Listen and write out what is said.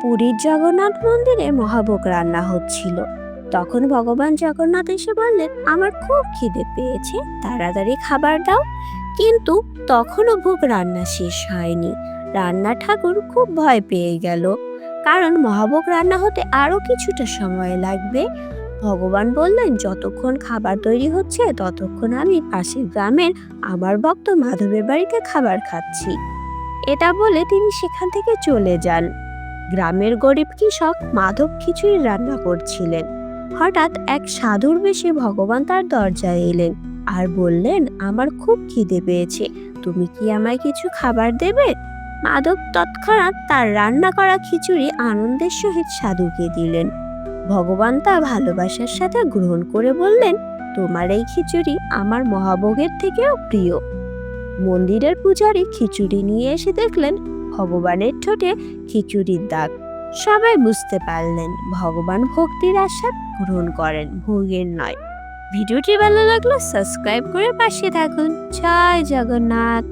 পুরীর জগন্নাথ মন্দিরে মহাভোগ রান্না হচ্ছিল। তখন ভগবান জগন্নাথ এসে বললেন, আমার খুব খিদে পেয়েছে, তাড়াতাড়ি খাবার দাও। কিন্তু তখনও ভোগ রান্না শেষ হয়নি। রান্না ঠাকুর খুব ভয় পেয়ে গেল, কারণ মহাভোগ রান্না হতে আরো কিছুটা সময় লাগবে। ভগবান বললেন, যতক্ষণ খাবার তৈরি হচ্ছে ততক্ষণ আমি পাশের গ্রামের আমার ভক্ত মাধবের বাড়িতে খাবার খাচ্ছি। এটা বলে তিনি সেখান থেকে চলে যান। গ্রামের গরিব কৃষক মাধব খিচুড়ি রান্না করছিলেন। হঠাৎ এক সাধুর বেশে ভগবান তার দরজায় এলেন আর বললেন, আমার খুব খিদে পেয়েছে, তুমি কি আমায় কিছু খাবার দেবে? মাধব তৎক্ষণাৎ তার রান্না করা খিচুড়ি আনন্দের সহিত সাধুকে দিলেন। ভগবান তা ভালোবাসার সাথে গ্রহণ করে বললেন, তোমার এই খিচুড়ি আমার মহাভোগের থেকেও প্রিয়। মন্দিরের পূজারী খিচুড়ি নিয়ে এসে দেখলেন ভগবানের ঠোঁটে খিচুড়ির দাগ। সবাই বুঝতে পারলেন ভগবান ভক্তির আস্বাদ গ্রহণ করেন, ভোগের নয়। ভিডিওটি ভালো লাগলে সাবস্ক্রাইব করে পাশে থাকুন। জয় জগন্নাথ।